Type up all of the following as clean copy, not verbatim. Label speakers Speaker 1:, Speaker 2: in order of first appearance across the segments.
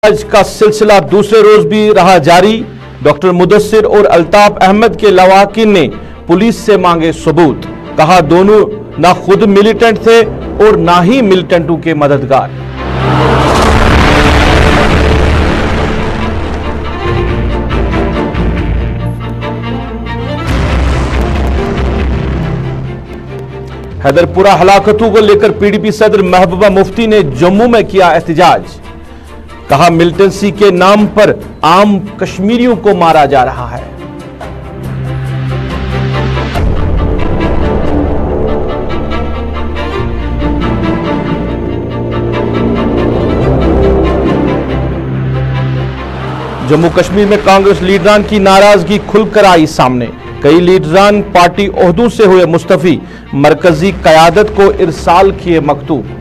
Speaker 1: आज का सिलसिला दूसरे रोज भी रहा जारी। डॉक्टर मुदस्सिर और अल्ताफ अहमद के लवाकिन ने पुलिस से मांगे सबूत। कहा दोनों ना खुद मिलिटेंट थे और ना ही मिलिटेंटों के मददगार। हैदरपुरा हलाकतों को लेकर पीडीपी सदर महबूबा मुफ्ती ने जम्मू में किया एहतजाज। कहा मिलिटेंसी के नाम पर आम कश्मीरियों को मारा जा रहा है। जम्मू कश्मीर में कांग्रेस लीडरान की नाराजगी खुलकर आई सामने। कई लीडरान पार्टी ओहदों से हुए मुस्तफी, मरकजी कयादत को इरसाल किए मकतूब।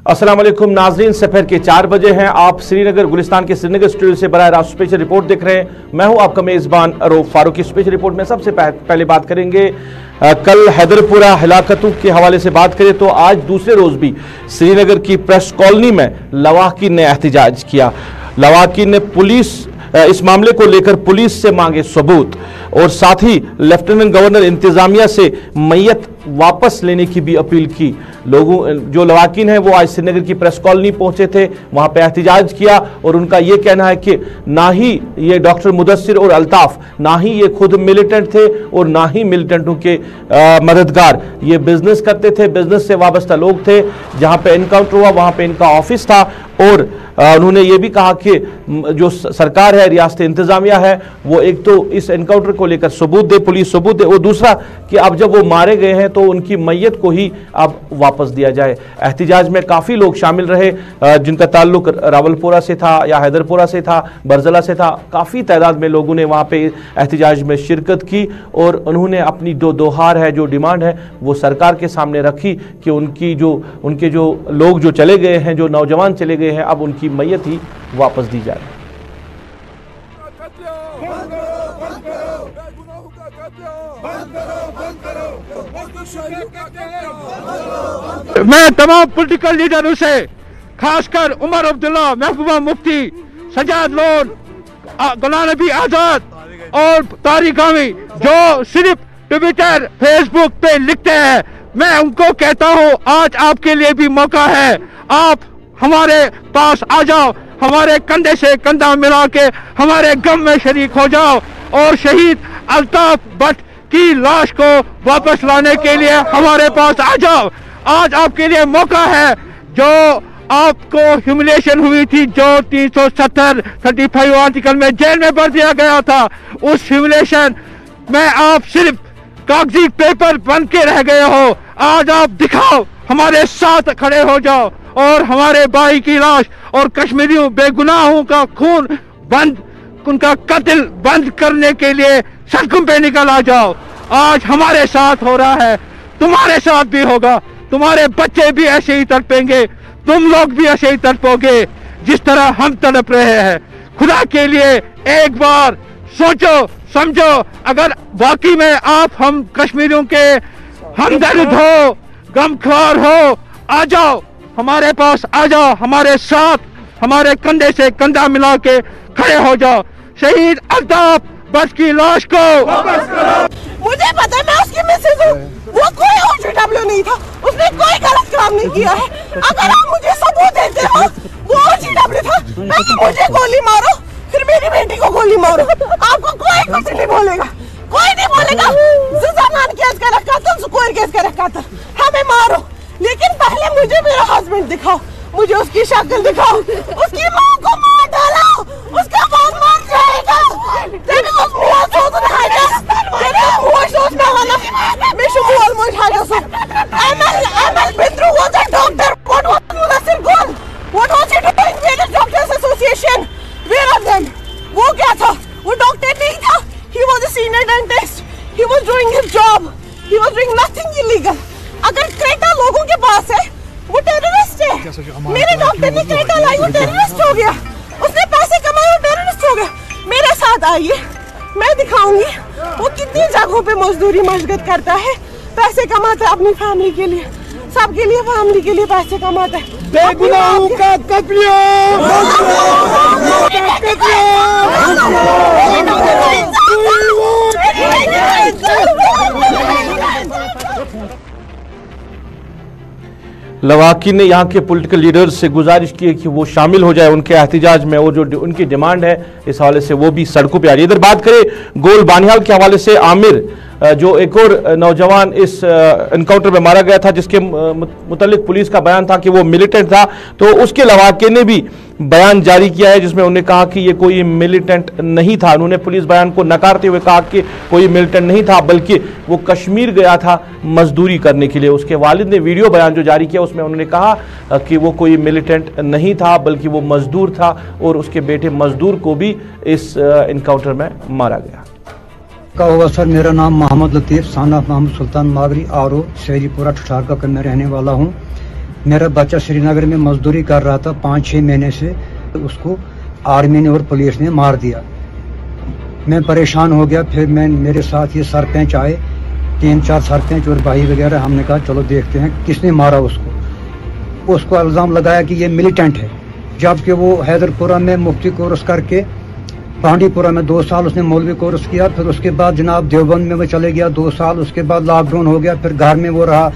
Speaker 1: अस्सलाम वालेकुम नाजरीन, सफर के 4 बजे हैं। आप श्रीनगर गुलिस्तान के श्रीनगर स्टूडियो से बराह रास्त स्पेशल रिपोर्ट देख रहे हैं। मैं हूं आपका मेजबान अरूफ फारूक। की स्पेशल रिपोर्ट में सबसे पहले बात करेंगे कल हैदरपुरा हलाकतों के हवाले से बात करें तो आज दूसरे रोज भी श्रीनगर की प्रेस कॉलोनी में लवाकिन ने एहतजाज किया। लवाकिन ने इस मामले को लेकर पुलिस से मांगे सबूत और साथ ही लेफ्टिनेंट गवर्नर इंतजामिया से मैयत वापस लेने की भी अपील की। लोगों जो लवाकिन हैं वो आज श्रीनगर की प्रेस कॉलोनी पहुंचे थे, वहां पे एहतजाज किया और उनका ये कहना है कि ना ही ये डॉक्टर मुदस्सिर और अल्ताफ ना ही ये खुद मिलिटेंट थे और ना ही मिलिटेंटों के मददगार। ये बिजनेस करते थे, बिजनेस से वाबस्ता लोग थे। जहां पे एनकाउंटर हुआ वहां पे इनका ऑफिस था और उन्होंने ये भी कहा कि जो सरकार है, रियासत इंतजामिया है, वो एक तो इस एनकाउंटर को लेकर सबूत दे, पुलिस सबूत दे, और दूसरा कि अब जब वो मारे गए हैं तो उनकी मैयत को ही अब वापस दिया जाए। एहतजाज में काफ़ी लोग शामिल रहे जिनका ताल्लुक रावलपुरा से था या हैदरपुरा से था, बरजला से था। काफ़ी तादाद में लोगों ने वहाँ पे एहतजाज में शिरकत की और उन्होंने अपनी दोहार है, जो डिमांड है, वो सरकार के सामने रखी कि उनके जो लोग जो चले गए हैं, जो नौजवान चले गए हैं, अब उनकी मैयत ही वापस दी जाए।
Speaker 2: मैं तमाम पॉलिटिकल लीडरों से, खासकर उमर अब्दुल्ला, महबूबा मुफ्ती, सजाद लोन, गुलाम नबी आजाद और तारिक आमी, जो सिर्फ ट्विटर फेसबुक पे लिखते हैं, मैं उनको कहता हूं आज आपके लिए भी मौका है। आप हमारे पास आ जाओ, हमारे कंधे से कंधा मिला के हमारे गम में शरीक हो जाओ और शहीद अल्ताफ भट्ट की लाश को वापस लाने के लिए हमारे पास आ जाओ। आज आपके लिए मौका है। जो आपको ह्यूमिलिएशन हुई थी, जो 370-35 आर्टिकल में जेल में भर दिया गया था, उस ह्यूमिलिएशन में आप सिर्फ कागजी पेपर बन के रह गए हो। आज आप दिखाओ, हमारे साथ खड़े हो जाओ और हमारे भाई की लाश और कश्मीरियों बेगुनाहों का खून बंद, उनका कत्ल बंद करने के लिए सड़कों पे निकल आ जाओ। आज हमारे साथ हो रहा है, तुम्हारे साथ भी होगा। तुम्हारे बच्चे भी ऐसे ही तड़पेंगे, तुम लोग भी ऐसे ही तड़पोगे जिस तरह हम तड़प रहे हैं। खुदा के लिए एक बार सोचो समझो, अगर वाकई में आप हम कश्मीरियों के हमदर्द हो, गमख्वार हो, आ जाओ, हमारे पास आ जाओ, हमारे साथ, हमारे कंधे से कंधा मिला के खड़े हो जाओ। शहीद अल्ताफ भट्ट की लाश को वापस करो।
Speaker 3: मुझे पता है, मैं उसकी मिसेज हूँ। वो कोई OGW नहीं था, उसने कोई गलत काम नहीं किया है। अगर आप मुझे सबूत देते हो वो OGW था, मुझे गोली मारो, फिर मेरी बेटी को गोली मारो, आपको कोई कुछ नहीं बोलेगा, कोई नहीं बोलेगा। जुजामान केस का रखा था, सुकूर केस का रखा था, हमें मारो, लेकिन पहले मुझे मेरा हस्बैंड दिखाओ, मुझे उसकी शक्ल दिखाओ, उसकी माँ को मार डालो, उसका बाप मर जाएगा। सोचने वाला मैं शुभ ऑलमोस्ट हाजा सो ML Bindru was a doctor. What was Mudassir Gul? What was he doing with the Doctors Association? Where are them? वो क्या था? वो डॉक्टर नहीं था. He was a senior dentist. He was doing his job. He was doing nothing illegal. अगर Creta लोगों के पास है, वो टेररिस्ट है। मेरे डॉक्टर ने क्रेटा लाई, वो टेररिस्ट हो गया। उसने पैसे कमाए, वो टेररिस्ट हो गया। मेरे साथ आइए, मैं दिखाऊंगी वो कितनी जगहों पे मजदूरी मशगत करता है, पैसे कमाता है अपनी फैमिली के लिए, सबके लिए, फैमिली के लिए पैसे कमाता है।
Speaker 2: बेगुनाहों का कत्ल,
Speaker 1: लवाकी ने यहाँ के पॉलिटिकल लीडर्स से गुजारिश की है कि वो शामिल हो जाए उनके एहतजाज में, और जो उनकी डिमांड है इस हवाले से वो भी सड़कों पे आ रही है। इधर बात करें गोल बानिहाल के हवाले से, आमिर जो एक और नौजवान इस एनकाउंटर में मारा गया था, जिसके मुतालिक पुलिस का बयान था कि वो मिलिटेंट था, तो उसके लवाके ने भी बयान जारी किया है जिसमें उन्होंने कहा कि ये कोई मिलिटेंट नहीं था। उन्होंने पुलिस बयान को नकारते हुए कहा कि कोई मिलिटेंट नहीं था, बल्कि वो कश्मीर गया था मजदूरी करने के लिए। उसके वालिद ने वीडियो बयान जो जारी किया उसमें उन्होंने कहा कि वो कोई मिलिटेंट नहीं था, बल्कि वो मजदूर था, और उसके बेटे मजदूर को भी इस एनकाउंटर में मारा गया।
Speaker 4: का हुआ सर, मेरा नाम मोहम्मद लतीफ़ सन ऑफ मोहम्मद सुल्तान मागरी आरो शेरीपुरा ठठारका का मैं रहने वाला हूँ। मेरा बच्चा श्रीनगर में मजदूरी कर रहा था 5-6 महीने से, उसको आर्मी ने और पुलिस ने मार दिया। मैं परेशान हो गया, फिर मेरे साथ ये सरपंच आए, 3-4 सरपंच और भाई वगैरह, हमने कहा चलो देखते हैं किसने मारा उसको। उसको इल्ज़ाम लगाया कि ये मिलिटेंट है, जबकि वो हैदरपुरा में मुफ्ती कोर्स करके, बांडीपुरा में 2 साल उसने मौलवी कोर्स किया, फिर उसके बाद जनाब देवबंद में वो चले गया 2 साल, उसके बाद लॉकडाउन हो गया, फिर घर में वो रहा।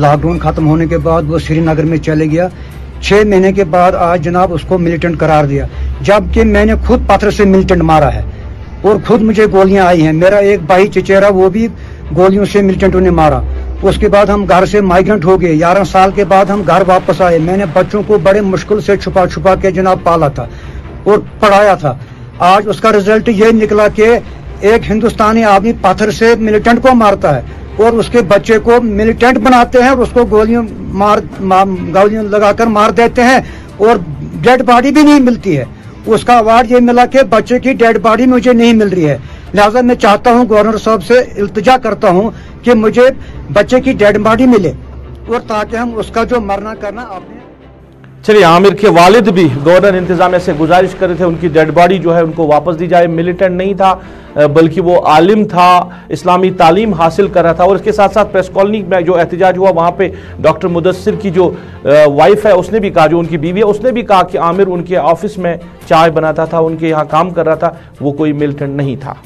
Speaker 4: लॉकडाउन खत्म होने के बाद वो श्रीनगर में चले गया। 6 महीने के बाद आज जनाब उसको मिलिटेंट करार दिया, जबकि मैंने खुद पत्थर से मिलिटेंट मारा है और खुद मुझे गोलियां आई हैं। मेरा एक भाई चचेरा, वो भी गोलियों से मिलिटेंटों ने मारा। उसके बाद हम घर से माइग्रेंट हो गए, 11 साल के बाद हम घर वापस आए। मैंने बच्चों को बड़े मुश्किल से छुपा छुपा के जनाब पाला था और पढ़ाया था। आज उसका रिजल्ट ये निकला कि एक हिंदुस्तानी आदमी पत्थर से मिलिटेंट को मारता है और उसके बच्चे को मिलिटेंट बनाते हैं और उसको गोलियां लगाकर मार देते हैं, और डेड बॉडी भी नहीं मिलती है। उसका अवार्ड ये मिला कि बच्चे की डेड बॉडी मुझे नहीं मिल रही है। लिहाजा मैं चाहता हूँ, गवर्नर साहब से इल्तिजा करता हूँ कि मुझे बच्चे की डेड बॉडी मिले, और ताकि हम उसका जो मरना करना आपने।
Speaker 1: चलिए, आमिर के वालिद भी गवर्नर इंतजामिया से गुजारिश कर रहे थे उनकी डेड बॉडी जो है उनको वापस दी जाए। मिलिटेंट नहीं था, बल्कि वो आलिम था, इस्लामी तालीम हासिल कर रहा था। और इसके साथ साथ प्रेस कॉलोनी में जो एहतजाज हुआ, वहाँ पे डॉक्टर मुदस्सिर की जो वाइफ है उसने भी कहा, जो उनकी बीवी है उसने भी कहा कि आमिर उनके ऑफिस में चाय बनाता था, उनके यहाँ काम कर रहा था, वो कोई मिलिटेंट नहीं था।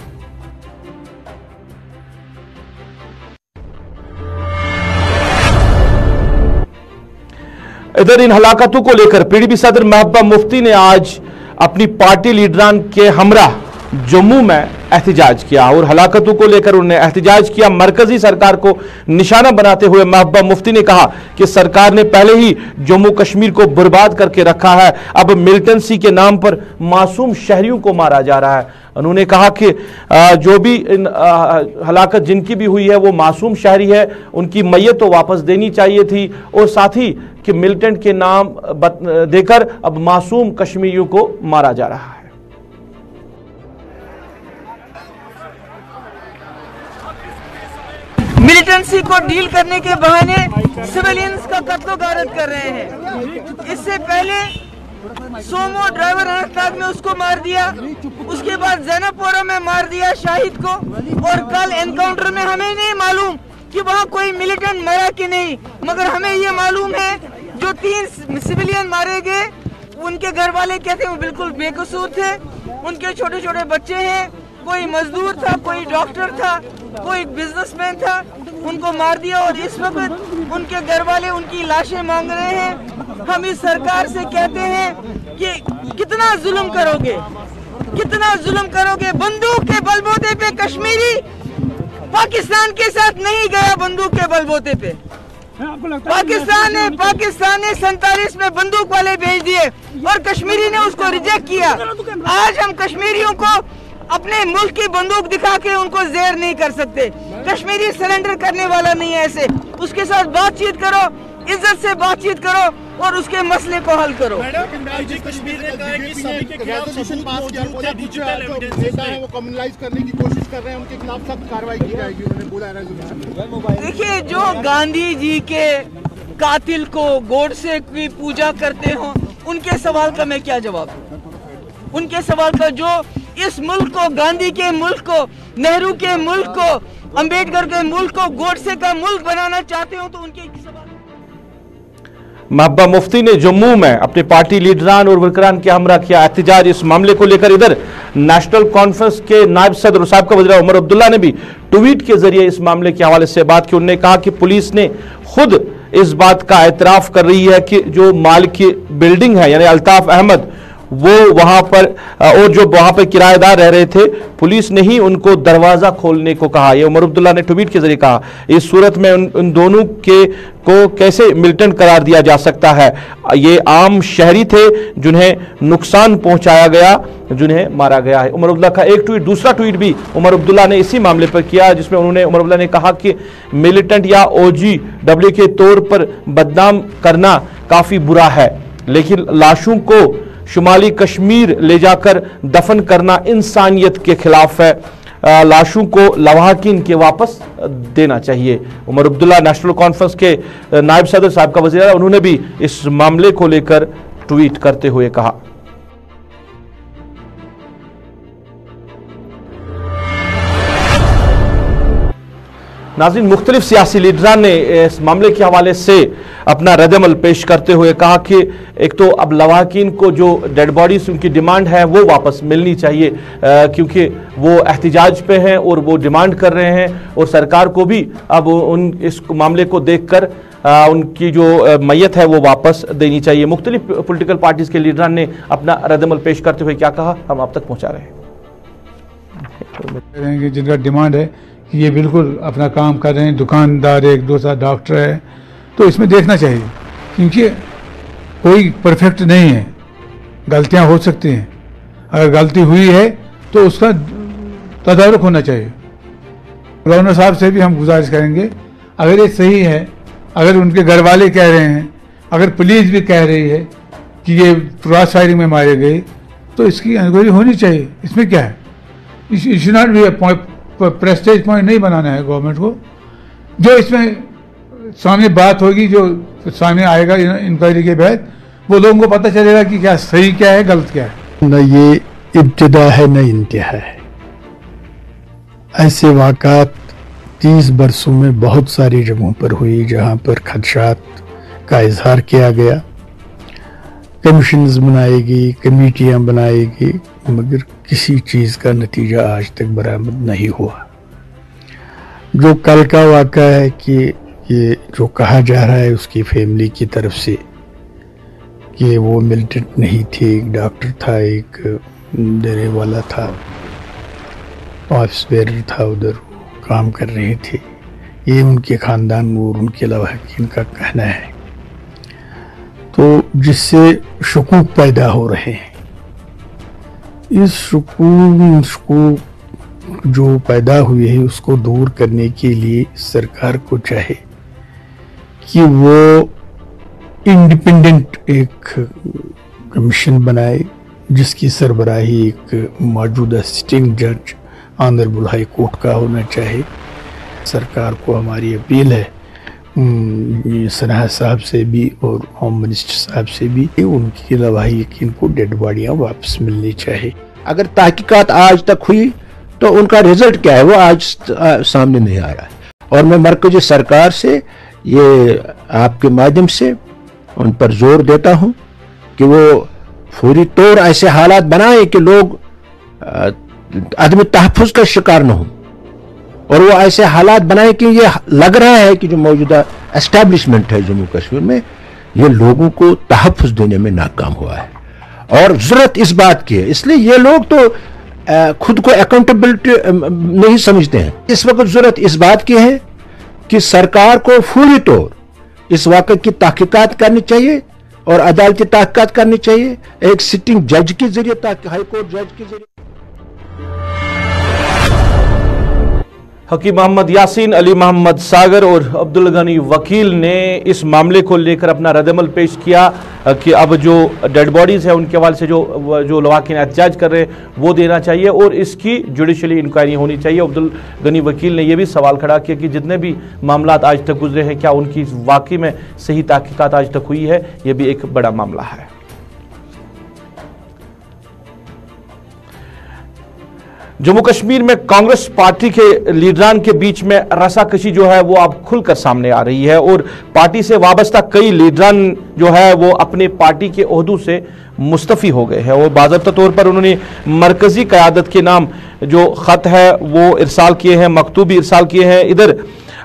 Speaker 1: इधर इन हलाकतों को लेकर पीडीपी सदर महबूबा मुफ्ती ने आज अपनी पार्टी लीडरान के हमरा जम्मू में एहतजाज किया, और हलाकतों को लेकर उन्होंने एहतजाज किया। मरकजी सरकार को निशाना बनाते हुए महबूबा मुफ्ती ने कहा कि सरकार ने पहले ही जम्मू कश्मीर को बर्बाद करके रखा है, अब मिलिटेंसी के नाम पर मासूम शहरियों को मारा जा रहा है। उन्होंने कहा कि जो भी हलाकत जिनकी भी हुई है वो मासूम शहरी है, उनकी मैयत तो वापस देनी चाहिए थी, और साथ ही कि मिलिटेंट के नाम देकर अब मासूम कश्मीरियों को मारा जा रहा है।
Speaker 5: मिलिटेंसी को डील करने के बहाने सिविलियंस का कत्लो गारत कर रहे हैं। इससे पहले सोमो ड्राइवर अनंतनाग में उसको मार दिया, उसके बाद जैनबपोरा में मार दिया शाहिद को, और कल एनकाउंटर में हमें नहीं मालूम कि वहाँ कोई मिलिटेंट मरा कि नहीं, मगर हमें ये मालूम है जो 3 सिविलियन मारे गए उनके घर वाले कहते हैं वो बिल्कुल बेकसूर थे, उनके छोटे छोटे बच्चे हैं, कोई मजदूर था, कोई डॉक्टर था, कोई बिजनेसमैन था, उनको मार दिया, और इस वक्त उनके घर वाले उनकी लाशें मांग रहे हैं। हम इस सरकार से कहते हैं कि कितना जुल्म करोगे, कितना जुल्म करोगे। बंदूक के बलबूते पे कश्मीरी पाकिस्तान के साथ नहीं गया, बंदूक के बलबूते पे पाकिस्तान ने 47 में बंदूक वाले भेज दिए और कश्मीरी ने उसको रिजेक्ट किया। आज हम कश्मीरियों को अपने मुल्क की बंदूक दिखा के उनको जेर नहीं कर सकते। कश्मीरी सरेंडर करने वाला नहीं है ऐसे। उसके साथ बातचीत करो, इज्जत से बातचीत करो और उसके मसले को हल करो।
Speaker 6: कश्मीर ने कहा है कि सभी के खिलाफ रेजोल्यूशन पास किया, उनका डिजिटल एविडेंस नेता है वो कम्युनलाइज करने की कोशिश कर रहे हैं, उनके खिलाफ सख्त कार्रवाई की जाएगी, उन्होंने बोला है रेजोल्यूशन।
Speaker 5: देखिए, जो गांधी जी के कातिल को गोडसे की पूजा करते हो, उनके सवाल का मैं क्या जवाब दूं? उनके सवाल का जो इस मुल्क को, गांधी के मुल्क को, नेहरू के मुल्क को, अंबेडकर के मुल्क को गोडसे का मुल्क बनाना चाहते हो तो उनके सवाल।
Speaker 1: महबूबा मुफ्ती ने जम्मू में अपने पार्टी लीडरान और वर्करान के हमरा किया एहतजाज इस मामले को लेकर। इधर नेशनल कॉन्फ्रेंस के नायब सदर साहब वज़ीर उमर अब्दुल्ला ने भी ट्वीट के जरिए इस मामले के हवाले से बात की। उन्होंने कहा कि पुलिस ने खुद इस बात का एतराफ कर रही है कि जो मालिक की बिल्डिंग है यानी अल्ताफ अहमद वो वहां पर और जो वहां पर किराएदार रह रहे थे, पुलिस ने ही उनको दरवाजा खोलने को कहा। ये उमर अब्दुल्ला ने ट्वीट के जरिए कहा। इस सूरत में उन दोनों को कैसे मिलिटेंट करार दिया जा सकता है? ये आम शहरी थे जिन्हें नुकसान पहुंचाया गया, जिन्हें मारा गया है। उमर अब्दुल्ला का एक ट्वीट, दूसरा ट्वीट भी उमर अब्दुल्ला ने इसी मामले पर किया, जिसमें उमर अब्दुल्ला ने कहा कि मिलिटेंट या OGW के तौर पर बदनाम करना काफी बुरा है, लेकिन लाशों को शुमाली कश्मीर ले जाकर दफन करना इंसानियत के खिलाफ है। लाशों को लवाहकीन के वापस देना चाहिए। उमर अब्दुल्ला नेशनल कॉन्फ्रेंस के नायब सदर साहब का वज़ीर, उन्होंने भी इस मामले को लेकर ट्वीट करते हुए कहा। नाज़रीन, मुख्तलिफ सियासी लीडरान ने इस मामले के हवाले से अपना रद्द-ए-अमल पेश करते हुए कहा कि एक तो अब लवाहकीन को जो डेड बॉडीज उनकी डिमांड है वो वापस मिलनी चाहिए, क्योंकि वो एहतिजाज पे हैं और वो डिमांड कर रहे हैं, और सरकार को भी अब इस मामले को देखकर उनकी जो मैयत है वो वापस देनी चाहिए। मुख्तलिफ पॉलिटिकल पार्टीज के लीडरान ने अपना रद्द-ए-अमल पेश करते हुए क्या कहा, हम आप तक पहुँचा रहे हैं।
Speaker 2: जिनका डिमांड है कि ये बिल्कुल अपना काम कर रहे हैं, दुकानदार एक दूसरा डॉक्टर है, तो इसमें देखना चाहिए, क्योंकि कोई परफेक्ट नहीं है, गलतियां हो सकती हैं। अगर गलती हुई है तो उसका तदारुक होना चाहिए। गवर्नर साहब से भी हम गुजारिश करेंगे, अगर ये सही है, अगर उनके घर वाले कह रहे हैं, अगर पुलिस भी कह रही है कि ये क्रॉस फायरिंग में मारे गए, तो इसकी इंक्वायरी होनी चाहिए। इसमें क्या है? It should not be prestige point नहीं बनाना है गवर्नमेंट को। जो इसमें सामने बात होगी, जो सामने आएगा इंक्वायरी के बाद, वो लोगों को पता चलेगा कि क्या सही क्या है, गलत क्या है।
Speaker 7: न ये इब्तिदा है न इंतहा है। ऐसे वाक़ात 30 बरसों में बहुत सारी जगहों पर हुई जहां पर खदशात का इजहार किया गया, कमीशंस बनाएगी, कमेटियां बनाएगी, मगर किसी चीज़ का नतीजा आज तक बरामद नहीं हुआ। जो कल का वाक़ा है कि ये जो कहा जा रहा है उसकी फैमिली की तरफ से कि वो मिलिटेंट नहीं थे, एक डॉक्टर था, एक डेरे वाला था, ऑफिस बेरर था, उधर काम कर रहे थे, ये उनके ख़ानदान और उनके लवाहकीन का कहना है। तो जिससे शकूक पैदा हो रहे हैं। इस शकूक जो पैदा हुए है उसको दूर करने के लिए सरकार को चाहे कि वो इंडिपेंडेंट एक कमीशन बनाए, जिसकी सरबराही एक मौजूदा सिटिंग जज ऑनरेबल हाई कोर्ट का होना चाहिए। सरकार को हमारी अपील है, सनाह साहब से भी और होम मिनिस्टर साहब से भी, उनकी लवाही यकीन को डेड बॉडियाँ वापस मिलनी चाहिए।
Speaker 8: अगर तहकीकात आज तक हुई तो उनका रिजल्ट क्या है वो आज सामने नहीं आ रहा है। और मैं मरकजी सरकार से ये आपके माध्यम से उन पर जोर देता हूं कि वो फौरी तौर ऐसे हालात बनाए कि लोग आदमी तहफ़्फ़ुज़ का शिकार न हो, और वो ऐसे हालात बनाए कि ये लग रहा है कि जो मौजूदा एस्टैब्लिशमेंट है जम्मू कश्मीर में, ये लोगों को तहफ़्फ़ुज़ देने में नाकाम हुआ है। और जरूरत इस बात की है, इसलिए ये लोग तो खुद को अकाउंटेबिलिटी नहीं समझते हैं। इस वक्त जरूरत इस बात की है कि सरकार को फौरी तौर इस वाक़े की तहकीकात करनी चाहिए और अदालती तहकीकात करनी चाहिए एक सिटिंग जज के जरिए, ताकि हाई कोर्ट जज के जरिए।
Speaker 1: हकीम मोहम्मद यासीन, अली मोहम्मद सागर और अब्दुल गनी वकील ने इस मामले को लेकर अपना रद्द-ए-अमल पेश किया कि अब जो डेड बॉडीज़ है उनके हवाले से जो लवाहकीन एहतजाज कर रहे हैं वो देना चाहिए और इसकी जुडिशली इंक्वायरी होनी चाहिए। अब्दुल गनी वकील ने यह भी सवाल खड़ा किया कि जितने भी मामला आज तक गुजरे हैं, क्या उनकी वाकई में सही तहकीकात आज तक हुई है? यह भी एक बड़ा मामला है। जम्मू कश्मीर में कांग्रेस पार्टी के लीडरान के बीच में रसाकशी जो है वो अब खुलकर सामने आ रही है और पार्टी से वाबस्ता कई लीडरान जो है वो अपने पार्टी के ओहदों से मुस्तफ़ी हो गए हैं और बाज़ाब्ता तौर पर उन्होंने मरकजी क़यादत के नाम जो ख़त है वो इरसाल किए हैं, मकतूब इरसाल किए हैं। इधर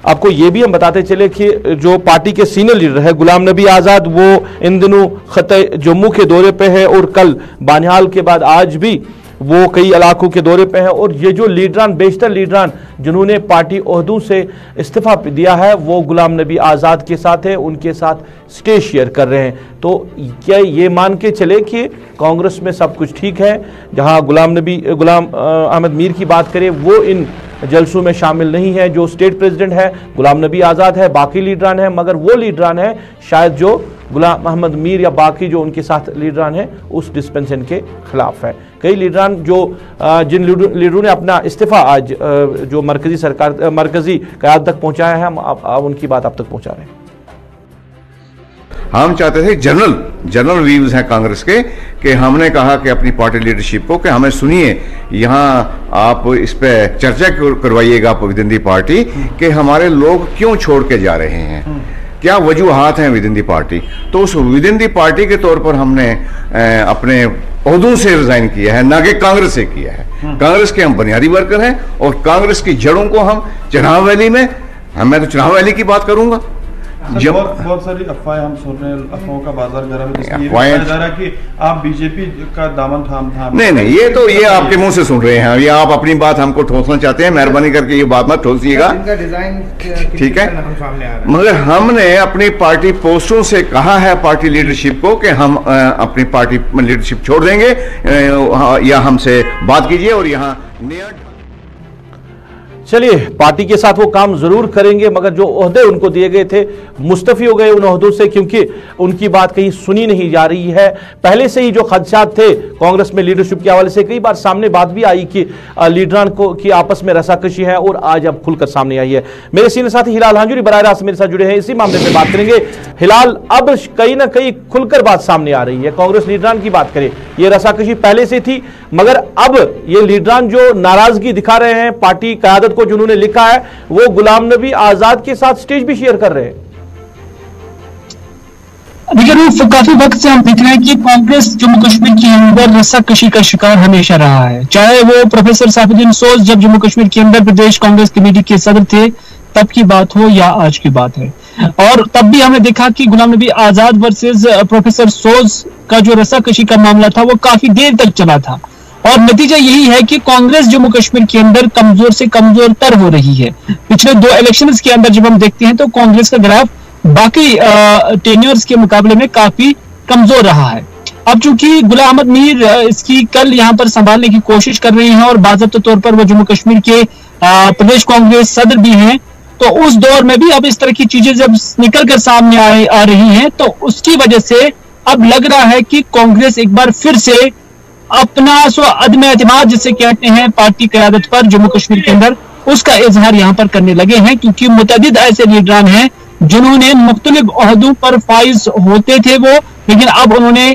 Speaker 1: आपको ये भी हम बताते चले कि जो पार्टी के सीनियर लीडर है गुलाम नबी आज़ाद, वो इन दिनों ख़त्े जम्मू के दौरे पे है और कल बानिहाल के बाद आज भी वो कई इलाकों के दौरे पे हैं और ये जो लीडरान, बेशतर लीडरान जिन्होंने पार्टी ओहदों से इस्तीफा दिया है वो गुलाम नबी आज़ाद के साथ है, उनके साथ स्टेज शेयर कर रहे हैं। तो क्या ये मान के चले कि कांग्रेस में सब कुछ ठीक है? जहां गुलाम अहमद मीर की बात करें वो इन जलसों में शामिल नहीं है। जो स्टेट प्रेसिडेंट है गुलाम नबी आज़ाद है, बाकी लीडरान है, मगर वो लीडरान है शायद जो गुलाम अहमद मीर या बाकी जो उनके साथ लीडरान है उस डिस्पेंसन के खिलाफ है। कई लीडरान जो जिन लीडरों ने अपना इस्तीफा आज जो मरकजी क़यादत तक पहुंचाया है, हम उनकी बात आप तक पहुंचा रहे हैं।
Speaker 9: हम चाहते थे जनरल व्यूज हैं कांग्रेस के कि हमने कहा कि अपनी पार्टी लीडरशिप को कि हमें सुनिए, यहाँ आप इस पे चर्चा करवाइएगा विद इन दी पार्टी कि हमारे लोग क्यों छोड़ के जा रहे हैं, क्या वजूहात हैं विद इन दी पार्टी। तो उस विद इन दी पार्टी के तौर पर हमने अपने ओहदों से रिजाइन किया है, ना कि कांग्रेस से किया है। कांग्रेस के हम बुनियादी वर्कर हैं और कांग्रेस की जड़ों को हम चुनाव वैली में, मैं तो चुनाव वैली की बात करूंगा।
Speaker 10: बहुत सारी अफवाहें हम सुन रहे हैं, अफवाहों का बाजार गर्म है, जिसमें ये भी कहा जा रहा है कि आप बीजेपी का दामन थाम
Speaker 9: नहीं, ये आपके मुंह से सुन रहे हैं, ये आप अपनी बात हमको ठोसना चाहते हैं, मेहरबानी करके ये बात मत ठोसिएगा, ठीक है। मगर हमने अपनी पार्टी पोस्टों से कहा है पार्टी लीडरशिप को कि हम अपनी पार्टी लीडरशिप छोड़ देंगे या हमसे बात कीजिए और यहाँ
Speaker 1: चलिए पार्टी के साथ वो काम जरूर करेंगे, मगर जो ओहदे उनको दिए गए थे मुस्तफ़ी हो गए उन ओहदों से, क्योंकि उनकी बात कहीं सुनी नहीं जा रही है। पहले से ही जो खदशात थे कांग्रेस में लीडरशिप के हवाले से कई बार सामने बात भी आई कि लीडरान को की आपस में रसाकशी है और आज अब खुलकर सामने आई है। मेरे सीनियर साथी हिलाल हांजुरी बराह रास्त मेरे साथ जुड़े हैं, इसी मामले में बात करेंगे। हिलाल, अब कहीं ना कहीं खुलकर बात सामने आ रही है, कांग्रेस लीडरान की बात करें, ये रसाकशी पहले से थी मगर अब ये लीडरान जो नाराजगी दिखा रहे हैं पार्टी क़यादत को, जिन्होंने लिखा है वो गुलाम नबी आज़ाद के साथ स्टेज भी शेयर कर रहे हैं।
Speaker 11: काफी वक्त से हम देख रहे हैं कि कांग्रेस जम्मू कश्मीर के अंदर रस्साकशी का शिकार हमेशा रहा है, चाहे वो प्रोफेसर सैफुद्दीन सोज जब जम्मू कश्मीर के अंदर प्रदेश कांग्रेस कमेटी के सदर थे तब की बात हो या आज की बात है। और तब भी हमने देखा कि गुलाम नबी आज़ाद वर्सेस प्रोफेसर सोज का जो रस्साकशी का मामला था वो काफी देर तक चला था और नतीजा यही है कि कांग्रेस जम्मू कश्मीर के अंदर कमजोर से कमजोर तर हो रही है। पिछले 2 इलेक्शंस के अंदर जब हम देखते हैं तो कांग्रेस का ग्राफ बाकी टेन्योर्स के मुकाबले में काफी कमजोर रहा है। अब चूंकि गुलाम अहमद मीर इसकी कल यहाँ पर संभालने की कोशिश कर रही हैं और बाज़ाब्ता तौर पर वो जम्मू कश्मीर के प्रदेश कांग्रेस सदर भी हैं, तो उस दौर में भी अब इस तरह की चीजें जब निकल कर सामने आ रही हैं तो उसकी वजह से अब लग रहा है कि कांग्रेस एक बार फिर से अपना अदम एतमाद जिसे कहते हैं पार्टी क़यादत पर जम्मू कश्मीर के अंदर, उसका इजहार यहाँ पर करने लगे हैं, क्योंकि मुतअद्दिद ऐसे लीडरान हैं जिन्होंने मुख्तलिफ ओहदों पर फाइज होते थे वो, लेकिन अब उन्होंने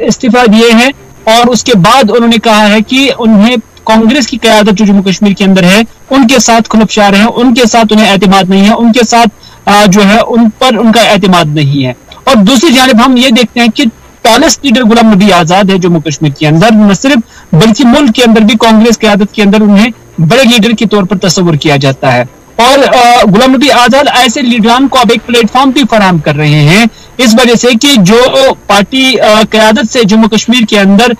Speaker 11: इस्तीफा दिए हैं और उसके बाद उन्होंने कहा है कि उन्हें कांग्रेस की क़यादत जो जम्मू कश्मीर के अंदर है उनके साथ खुलफशार है, उनके साथ उन्हें एतमाद नहीं है, उनके साथ जो है उन पर उनका एतमाद नहीं है। और दूसरी जानिब हम ये देखते हैं कि टॉलेस्ट लीडर गुलाम नबी आज़ाद है जम्मू कश्मीर के अंदर, न सिर्फ बल्कि मुल्क के अंदर भी कांग्रेस क़यादत के अंदर उन्हें बड़े लीडर के तौर पर तस्वुर किया जाता है। और गुलाम नबी आज़ाद ऐसे लीडरान को अब एक प्लेटफॉर्म भी फराहम कर रहे हैं, इस वजह से कि जो पार्टी क़यादत से जम्मू कश्मीर के अंदर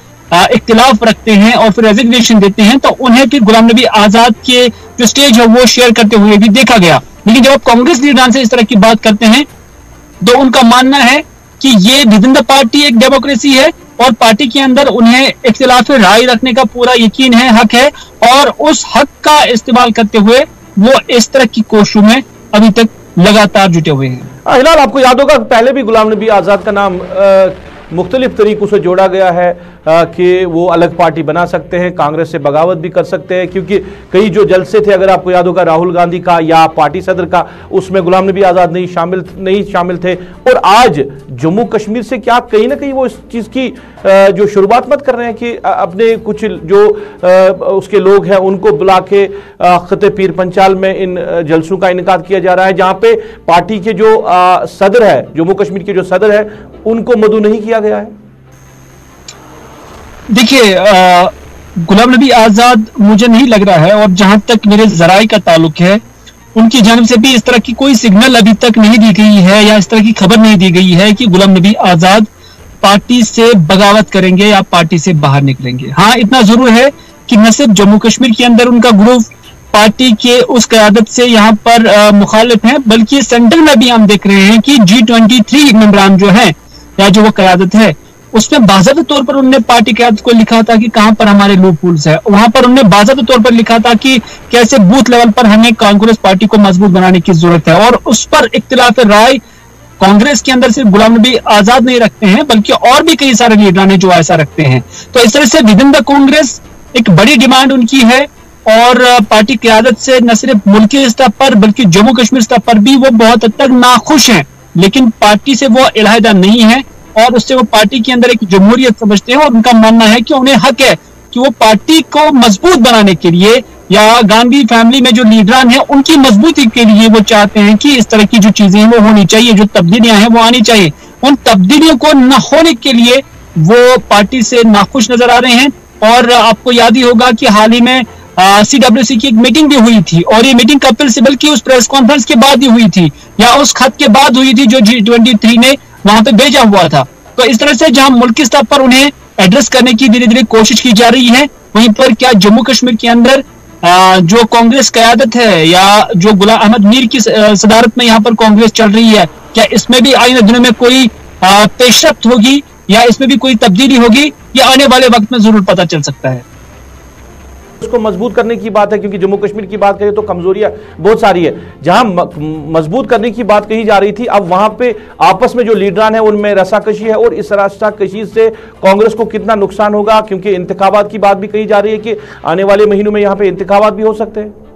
Speaker 11: इख्तिलाफ रखते हैं और फिर रेजिग्नेशन देते हैं तो उन्हें फिर गुलाम नबी आज़ाद के जो स्टेज है वो शेयर करते हुए भी देखा गया। लेकिन जब आप कांग्रेस लीडरान से इस तरह की बात करते हैं तो उनका मानना है कि ये विद इन द पार्टी एक डेमोक्रेसी है और पार्टी के अंदर उन्हें इख्तिलाफ राय रखने का पूरा यकीन है, हक है, और उस हक का इस्तेमाल करते हुए वो इस तरह की कोशिशों में अभी तक लगातार जुटे हुए हैं।
Speaker 1: हिलाल, आपको याद होगा पहले भी गुलाम नबी आज़ाद का नाम मुख्तलिफ तरीकों से जोड़ा गया है, कि वो अलग पार्टी बना सकते हैं, कांग्रेस से बगावत भी कर सकते हैं, क्योंकि कई जो जलसे थे, अगर आपको याद होगा राहुल गांधी का या पार्टी सदर का, उसमें गुलाम नबी आज़ाद नहीं शामिल थे। और आज जम्मू कश्मीर से क्या कहीं ना कहीं वो इस चीज़ की जो शुरुआत मत कर रहे हैं कि अपने कुछ जो उसके लोग हैं उनको बुला के खते पीर पंचाल में इन जलसों का इनेकाद किया जा रहा है, जहां पे पार्टी के जो सदर है, जम्मू कश्मीर के जो सदर है, उनको मदऊ नहीं किया गया है।
Speaker 11: देखिए, गुलाम नबी आजाद मुझे नहीं लग रहा है, और जहां तक मेरे जराए का ताल्लुक है, उनकी जानिब से भी इस तरह की कोई सिग्नल अभी तक नहीं दी गई है या इस तरह की खबर नहीं दी गई है कि गुलाम नबी आजाद पार्टी से बगावत करेंगे या पार्टी से बाहर निकलेंगे। हाँ, इतना जरूर है कि न सिर्फ जम्मू कश्मीर के अंदर उनका ग्रुप पार्टी के उस क़यादत से यहाँ पर मुखालिफ हैं, बल्कि सेंटर में भी हम देख रहे हैं कि G23 मेंबरान जो है या जो वो क़यादत है, उसमें बाज़ाब्ते तौर पर उन्होंने पार्टी क़यादत को लिखा था कि कहां पर हमारे लूपहोल्स है। वहां पर उन्होंने बाज़ाब्ते तौर पर लिखा था कि कैसे बूथ लेवल पर हमें कांग्रेस पार्टी को मजबूत बनाने की जरूरत है, और उस पर इख्तिलाफ राय कांग्रेस के अंदर सिर्फ गुलाम नबी आजाद नहीं रखते हैं, बल्कि और भी कई सारे लीडर हैं जो ऐसा रखते हैं। तो इस तरह से विद इन द कांग्रेस एक बड़ी डिमांड उनकी है, और पार्टी क़यादत से न सिर्फ मुल्की स्तर पर बल्कि जम्मू कश्मीर स्तर पर भी वो बहुत हद तक नाखुश हैं, लेकिन पार्टी से वो इलाहिदा नहीं है, और उससे वो पार्टी के अंदर एक जमहूरियत समझते हैं, और उनका मानना है कि उन्हें हक है कि वो पार्टी को मजबूत बनाने के लिए या गांधी फैमिली में जो लीडरान हैं उनकी मजबूती के लिए वो चाहते हैं कि इस तरह की जो चीजें हैं वो होनी चाहिए, जो तब्दीलियां हैं वो आनी चाहिए। उन तब्दीलियों को न होने के लिए वो पार्टी से नाखुश नजर आ रहे हैं। और आपको याद ही होगा कि हाल ही में CWC की एक मीटिंग भी हुई थी, और ये मीटिंग कपिल सिब्बल की उस प्रेस कॉन्फ्रेंस के बाद ही हुई थी या उस खत के बाद हुई थी जो G23 ने वहां पे भेजा हुआ था। तो इस तरह से जहां मुल्की स्तर पर उन्हें एड्रेस करने की धीरे धीरे कोशिश की जा रही है, वहीं पर क्या जम्मू कश्मीर के अंदर जो कांग्रेस क़यादत है या जो गुलाम अहमद मीर की सदारत में यहाँ पर कांग्रेस चल रही है, क्या इसमें भी आने दिनों में कोई पेशरफ्त होगी या इसमें भी कोई तब्दीली होगी, या आने वाले वक्त में जरूर पता चल सकता है।
Speaker 1: उसको मजबूत करने की बात है, क्योंकि जम्मू कश्मीर की बात करें तो कमजोरियां बहुत सारी है। जहां मजबूत करने की बात कही जा रही थी, अब वहां पे आपस में जो लीडरान है उनमें रसाकशी है, और इस रसाकशी से कांग्रेस को कितना नुकसान होगा, क्योंकि इंतखाबात की बात भी कही जा रही है कि आने वाले महीनों में यहां पे इंतखाबात भी हो सकते हैं।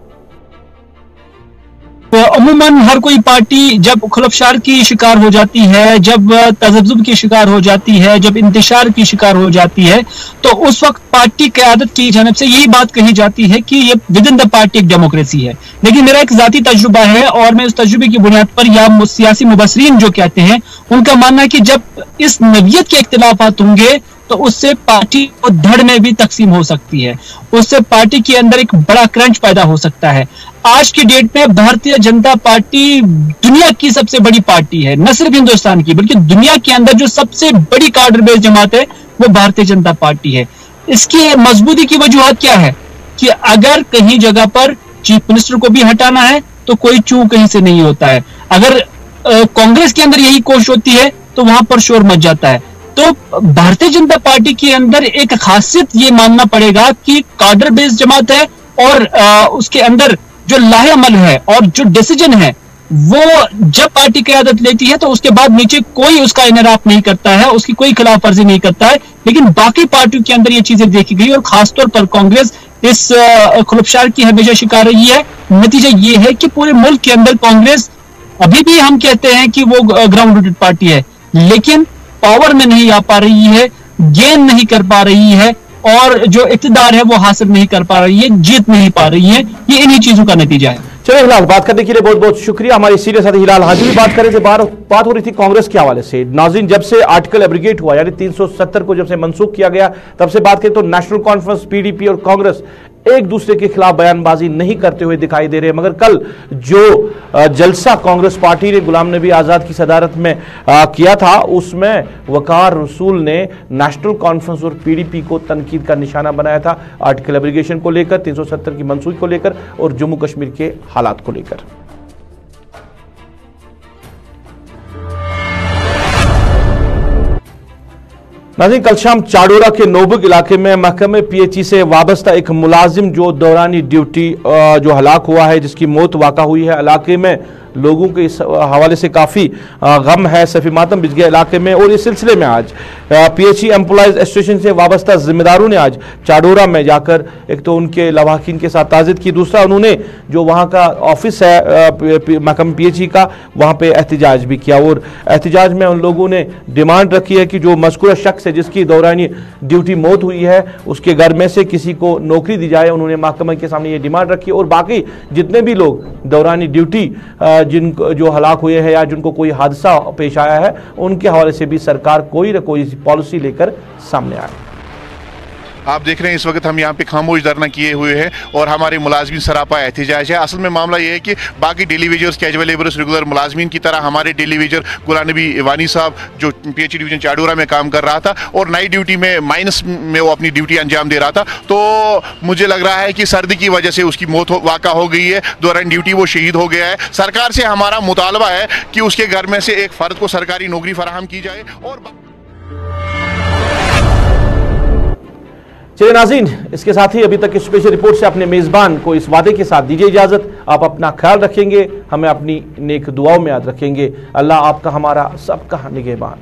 Speaker 11: तो अमूमन हर कोई पार्टी जब खुलफशार की शिकार हो जाती है, जब तजब्जुब की शिकार हो जाती है, जब इंतशार की शिकार हो जाती है, तो उस वक्त पार्टी क़यादत की जानिब से यही बात कही जाती है कि ये विद इन द पार्टी एक डेमोक्रेसी है। लेकिन मेरा एक जाती तजुर्बा है, और मैं उस तजुर्बे की बुनियाद पर या सियासी मुबसरीन जो कहते हैं उनका मानना है कि जब इस नवियत के इख्तिलाफात होंगे तो उससे पार्टी को धड़ में भी तकसीम हो सकती है, उससे पार्टी के अंदर एक बड़ा क्रंच पैदा हो सकता है। आज की डेट में भारतीय जनता पार्टी दुनिया की सबसे बड़ी पार्टी है, न सिर्फ हिंदुस्तान की बल्कि दुनिया के अंदर जो सबसे बड़ी कार्डर बेस जमात है वो भारतीय जनता पार्टी है। इसकी मजबूती की वजूहत क्या है कि अगर कहीं जगह पर चीफ मिनिस्टर को भी हटाना है तो कोई चूक कहीं से नहीं होता है। अगर कांग्रेस के अंदर यही कोशिश होती है तो वहां पर शोर मच जाता है। तो भारतीय जनता पार्टी के अंदर एक खासियत ये मानना पड़ेगा कि कार्डर बेस्ड जमात है, और उसके अंदर जो लाहेअमल है और जो डिसीजन है वो जब पार्टी क़यादत लेती है तो उसके बाद नीचे कोई उसका इनराफ नहीं करता है, उसकी कोई खिलाफ वर्जी नहीं करता है। लेकिन बाकी पार्टियों के अंदर ये चीजें देखी गई, और खासतौर पर कांग्रेस इस खुलफशार की हमेशा शिकार रही है। नतीजा ये है कि पूरे मुल्क के अंदर कांग्रेस अभी भी हम कहते हैं कि वो ग्राउंड रूटेड पार्टी है, लेकिन पावर में नहीं आ पा रही है, गेन नहीं कर पा रही है, और जो इक़्तिदार है वो हासिल नहीं कर पा रही है, जीत नहीं पा रही है। ये इन्हीं चीजों का नतीजा है।
Speaker 1: चलो हिलाल, बात करने के लिए बहुत बहुत शुक्रिया। हमारे सीनियर साथी हिलाल हाजी भी बात कर रहे थे, बात हो रही थी कांग्रेस के हवाले से। नाज़रीन, जब से आर्टिकल एब्रिगेट हुआ, यानी 370 को जब से मनसूख किया गया, तब से बात करें तो नेशनल कॉन्फ्रेंस, PDP और कांग्रेस एक दूसरे के खिलाफ बयानबाजी नहीं करते हुए दिखाई दे रहे हैं। मगर कल जो जलसा कांग्रेस पार्टी ने गुलाम नबी आजाद की सदारत में किया था, उसमें वकार रसूल ने नेशनल कॉन्फ्रेंस और PDP को तनकीद का निशाना बनाया था, आर्टिकल एब्रिगेशन को लेकर, 370 की मनसूखी को लेकर और जम्मू कश्मीर के हालात को लेकर। नाज़रीन, कल शाम चाडोरा के नोबुग इलाके में महकमे PHE से वाबस्ता एक मुलाजिम जो दौरानी ड्यूटी जो हलाक हुआ है, जिसकी मौत वाक़ा हुई है, इलाके में लोगों के इस हवाले से काफ़ी गम है, सफ़ी मातम बिछ गया इलाके में। और इस सिलसिले में आज PHE एम्प्लॉयज़ एसोसिएशन से वाबस्ता जिम्मेदारों ने आज चाडोरा में जाकर एक तो उनके लवाकिन के साथ ताज़ियत की, दूसरा उन्होंने जो वहाँ का ऑफिस है महकमा PHE का, वहाँ पे एहतजाज भी किया। और एहतजाज में उन लोगों ने डिमांड रखी है कि जो मज़कूरा शख्स है जिसकी दौरानी ड्यूटी मौत हुई है उसके घर में से किसी को नौकरी दी जाए। उन्होंने महकमा के सामने ये डिमांड रखी। और बाकी जितने भी लोग दौरानी ड्यूटी जिनको जो हलाक हुए हैं या जिनको कोई हादसा पेश आया है उनके हवाले से भी सरकार कोई न कोई पॉलिसी लेकर सामने आए।
Speaker 6: आप देख रहे हैं इस वक्त हम यहाँ पे खामोश धरना किए हुए हैं और हमारे मुलाजमीन सरापा एहतजाज है। असल में मामला ये है कि बाकी daily wagers, casual labourers, regular मुलाजमीन की तरह हमारे डेली वेजर गुलाम नबी वानी साहब जो PHE डिवीजन चाडोरा में काम कर रहा था और नाइट ड्यूटी में माइनस में वो अपनी ड्यूटी अंजाम दे रहा था, तो मुझे लग रहा है कि सर्दी की वजह से उसकी मौत वाक़ा हो गई है। दौरान ड्यूटी वो शहीद हो गया है। सरकार से हमारा मुतालबा है कि उसके घर में से एक फ़र्द को सरकारी नौकरी फराहम की जाए। और
Speaker 1: चलिए नाज़रीन, इसके साथ ही अभी तक की स्पेशल रिपोर्ट से अपने मेज़बान को इस वादे के साथ दीजिए इजाज़त। आप अपना ख्याल रखेंगे, हमें अपनी नेक दुआओं में याद रखेंगे। अल्लाह आपका हमारा सबका निगहबान।